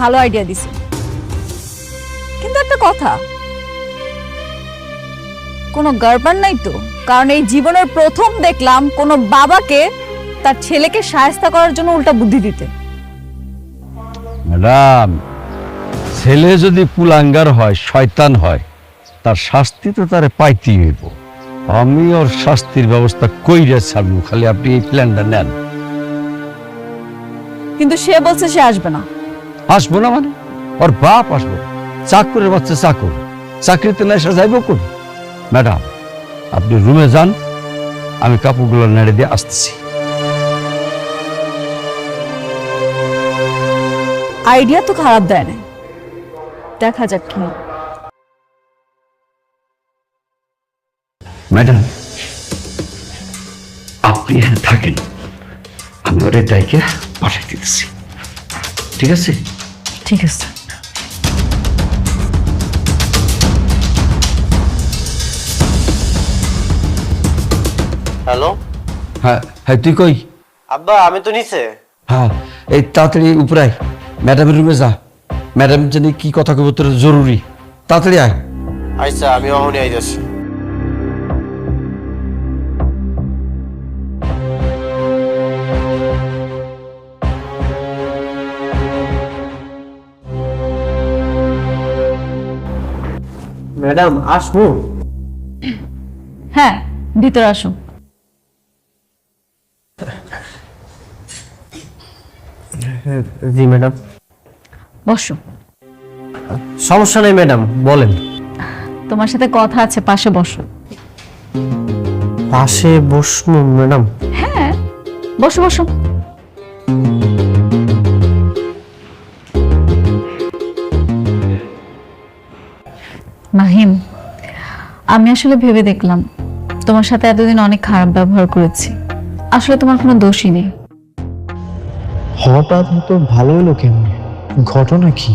ভালো আইডিয়া দিছে, কিন্তু একটা কথা, কোনো গড়বড় নাই তো? কারণ এই জীবনের প্রথম দেখলাম কোনো বাবাকে তার ছেলেকে শায়েস্তা করার জন্য উল্টা বুদ্ধি দিতে। ম্যাডাম, ছেলে যদি কুলাঙ্গার হয়, শয়তান হয়, তার শাস্তি তো তারে পাইতেই হইব। আমি ওর শাস্তির ব্যবস্থা কইরা ছাড়বো, খালি আপনি এই প্ল্যানটা নেন। কিন্তু সে বলছে সে আসবে না। আসবো না মানে? ওর বাপ আসবো? চাকরের বাচ্চা চাকর, চাকরিতে না এসে যাইব কোন? ম্যাডাম, আপনি রুমে যান, আমি কাপড়গুলো নেড়ে দিয়ে আসতেছি। আইডিয়া তো খারাপ দেয় না, দেখা যাক কি। ম্যাডাম, আপনি এখানে থাকেন, আমি ওর দায়কে পাঠিয়ে দিতেছি। ঠিক আছে? ঠিক আছে। হ্যালো। হ্যাঁ হ্যাঁ, তুই কই? আব্বা আমি তো নিচে। হ্যাঁ, এই তাড়াতাড়ি উপরে আয়, ম্যাডামের রুমে যা। ম্যাডাম জানি কি কথা কব, তোর জরুরি, তাড়াতাড়ি আয়। আচ্ছা আমি অহনি আইতাছি। ম্যাডাম আসবো? হ্যাঁ, ভিতরে আসো। জি ম্যাডাম। বসো। সমস্যা নেই ম্যাডাম, বলেন। তোমার সাথে কথা আছে, পাশে বসো। পাশে বসবো ম্যাডাম? হ্যাঁ, বসো বসো। মাহিম, আমি আসলে ভেবে দেখলাম তোমার সাথে এতদিন অনেক খারাপ ব্যবহার করেছি। আসলে তোমার কোনো দোষই নেই। হঠাৎ তো ভালো হলো কেমন? ঘটনা কি?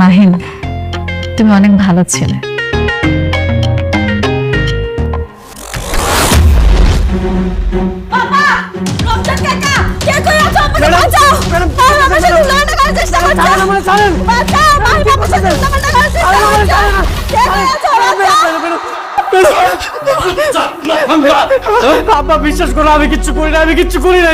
মাহিম, তুমি অনেক ভালো ছেলে। আব্বা বিশ্বাস করো, আমি কিচ্ছু করি না, আমি কিচ্ছু করি না।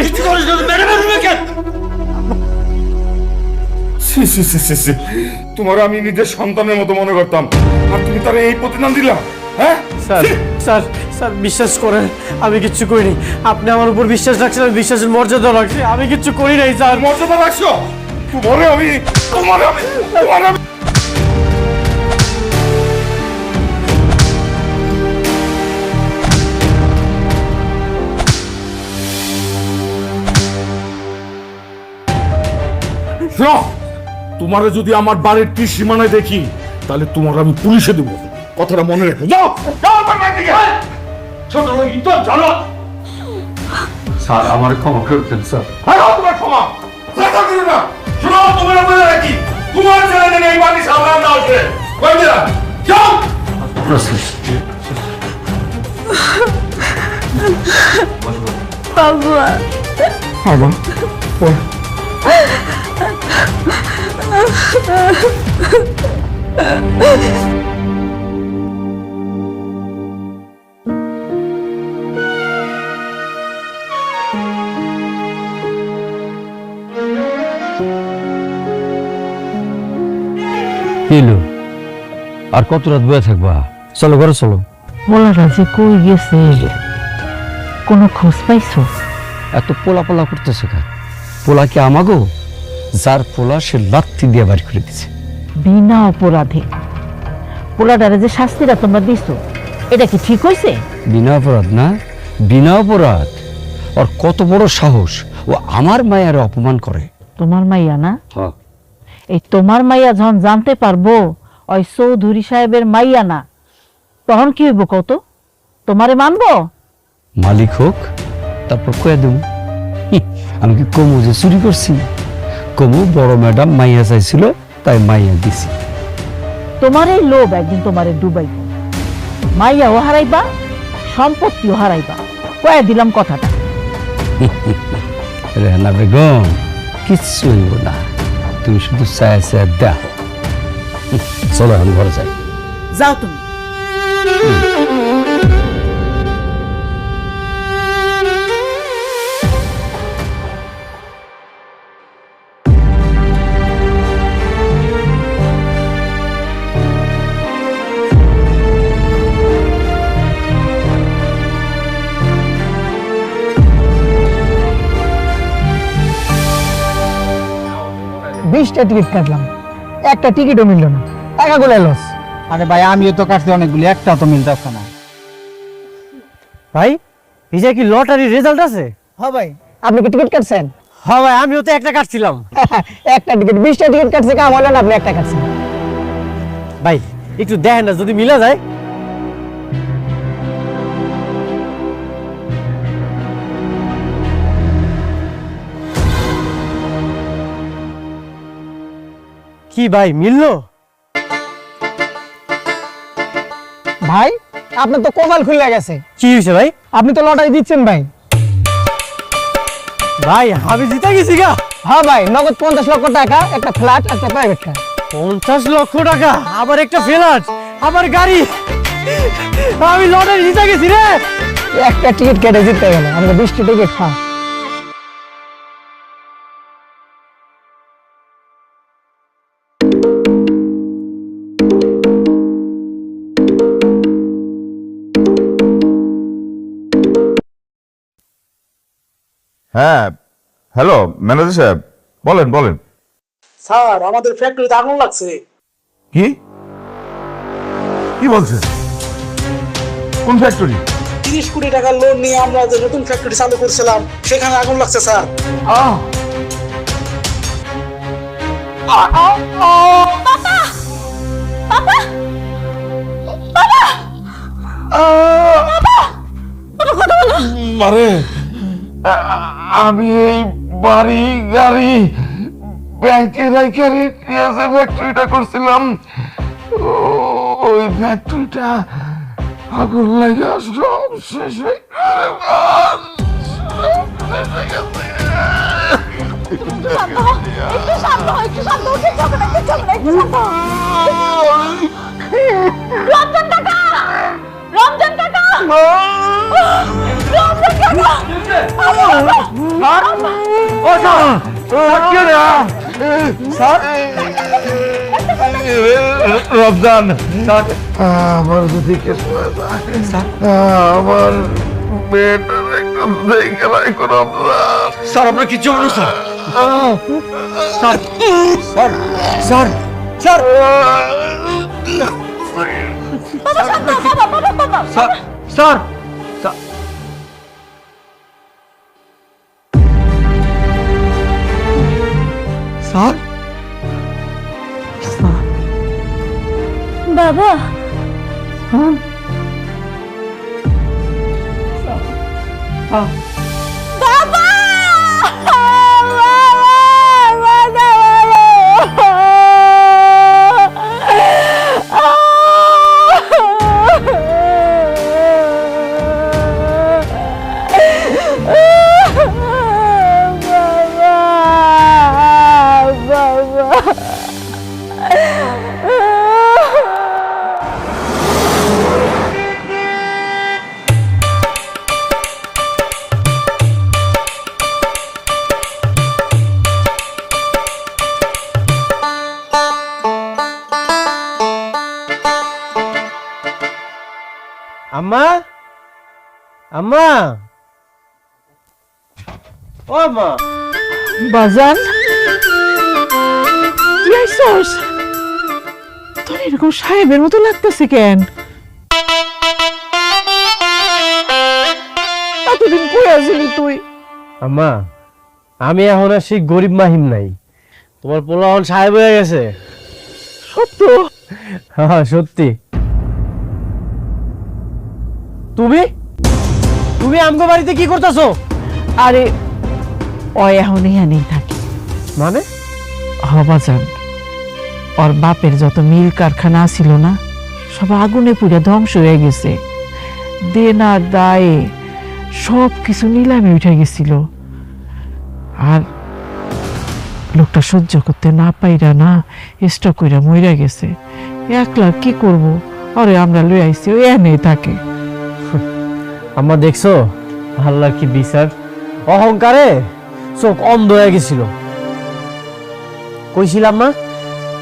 তোমার আমি নিজের সন্তানের মতো মনে করতাম, আর তুমি তার এই প্রতিদান দিলা? হ্যাঁ স্যার স্যার স্যার বিশ্বাস করেন, আমি কিচ্ছু করিনি। আপনি আমার উপর বিশ্বাস রাখছেন, আমি বিশ্বাসের মর্যাদা রাখছি। আমি কিচ্ছু করি নাই স্যার। মর্যাদা রাখছো? তোমার আমি তোমারে যদি আমার বাড়ির সীমানায় দেখি, তাহলে তোমার আমি পুলিশে দেব। কথাটা মনে রেখো। যাও যাও আমার দিকে। ছোট লোক তো জানো। স্যার, আমার ক্ষমা করতেন স্যার। হ্যাঁ তোমার ক্ষমা দেখা দিও না। শোনো, তোমার মনে রাখি, তোমার ছেলে যেন এই বাড়ি সামলান না আসে। কই দিলা? যাও। বাবা, বাবা, কিলো আর কত রাত বয়ে থাকবা? চলো ঘরে চলো। পোলাটা যে কই গেছে, কোনো খোঁজ পাইছো? এত পোলা পোলা করতেছে কেন? পোলা কি আমাগো? যার পোলা সে লাথি দিয়ে বাড়ি করে দিছে। বিনা অপরাধে পোলাটারে যে শাস্তিটা তোমরা দিছো, এটা কি ঠিক হয়েছে? বিনা অপরাধ না, বিনা অপরাধ। আর কত বড় সাহস, ও আমার মায়ের অপমান করে। তোমার মাইয়া না? হ্যাঁ। এই তোমার মাইয়া যখন জানতে পারবো ওই চৌধুরী সাহেবের মাইয়া না, তখন কি হইব কত? তোমারে মানবো? মালিক হোক, তারপর কয়ে দেব। আমি কি কমু যে চুরি করছি? কমু বড় ম্যাডাম মাইয়া চাইছিল, তাই মাইয়া দিছি। তোমার এই লোভ একদিন তোমারে ডুবাইব। মাইয়াও হারাইবা, সম্পত্তিও হারাইবা। কয়ে দিলাম কথাটা। রেহানা বেগম কিচ্ছু হইব না, তুমি শুধু চায় চায় দেখো। চলো এখন ঘরে যাই। যাও তুমি। বিশটা টিকিট কাটলাম, একটা টিকিটও মিলল না, টাকাগুলো লস। আরে ভাই আমিও তো কাটছি অনেকগুলি, একটা তো মিলতেছে না। ভাই এই যে কি লটারির রেজাল্ট আছে? হ্যাঁ ভাই, আপনি কি টিকিট কাটছেন? হ্যাঁ ভাই আমিও তো একটা কাটছিলাম। একটা টিকিট, 20টা টিকিট কাটছে, কাম হলো না, আপনি একটা কাটছেন। ভাই একটু দেখেন না যদি মিলা যায়। কি ভাই মিললো? ভাই আপনার তো কপাল খুলে গেছে, কি হয়েছে ভাই? আপনি তো লটারি দিচ্ছেন ভাই। ভাই আমি জিতে গেছি গা। হ্যাঁ ভাই, নগদ 50 লক্ষ টাকা, একটা ফ্ল্যাট, একটা প্রাইভেট কার। 50 লক্ষ টাকা, আবার একটা ফ্ল্যাট, আবার গাড়ি। আমি লটারি জিতে গেছি রে। একটা টিকিট কেটে জিততে গেল, আমরা 20টা টিকিট। হ্যাঁ হ্যাঁ, হ্যালো ম্যানেজার সাহেব, বলেন বলেন। স্যার আমাদের ফ্যাক্টরিতে আগুন লাগছে। কি কি বলছেন? কোন ফ্যাক্টরি? 30 কোটি টাকার লোন নিয়ে আমরা যে নতুন ফ্যাক্টরি চালু করছিলাম সেখানে আগুন লাগছে স্যার। আরে আমি এই বাড়ি গাড়ি ব্যাংকে রেখে ফ্যাক্টরিটা করছিলাম, ওই ফ্যাক্টরিটা আগুন লাগা সব শেষ হয়ে রমজান, আমার যদি কিছু আমার মেয়েটার একদম দেখে রাখো রমজান। স্যার আপনার কিচ্ছু হবে না sir. Sir sir sir sir বাবা বাবা আম্মা, আম্মা, ও মা। বাজান কি আইছস? তোর এরকম সাহেবের মতো লাগতেছে কেন? এতদিন কই আছিলি তুই? আম্মা আমি এখন আর সেই গরিব মাহিম নাই, তোমার পোলা এখন সাহেব হয়ে গেছে। সত্য? হ্যাঁ সত্যি। তুমি তুমি আমগো বাড়িতে কি করতেছো? আরে ও এখন এখানেই থাকে। মানে? বাজান ওর বাপের যত মিল কারখানা ছিল না সব আগুনে পুড়ে ধ্বংস হয়ে গেছে। দেনার দায়ে সব কিছু নিলামে উঠে গেছিল। আর লোকটা সহ্য করতে না পাইরা না স্টক কইরা মইরা গেছে। একলা কি করব? আরে আমরা লই আইছি, ও এনে থাকে। আম্মা দেখছো আল্লাহর কি বিচার, অহংকারে চোখ অন্ধ হয়ে গেছিল। কইছিলাম না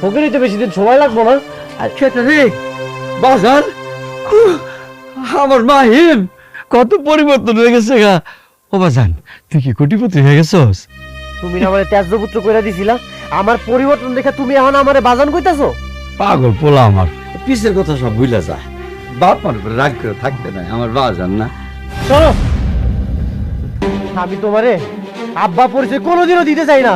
ওকে নিতে বেশি দিন সময় লাগবো না। সেটা রে বাজার, আমার মাহিম কত পরিবর্তন হয়ে গেছে গা। ও বাজান, তুই কি কোটিপতি হয়ে গেছস? তুমি না আমারে ত্যাজ্যপুত্র কইরা দিছিলা, আমার পরিবর্তন দেখে তুমি এখন আমারে বাজান কইতাছো? পাগল পোলা আমার, পিসের কথা সব ভুলে যা। বাপ মার উপরে রাগ করে থাকতে নাই, আমার বাজান না। শোনো, আমি তোমারে আব্বা পরিচয় কোনোদিনও দিতে চাই না।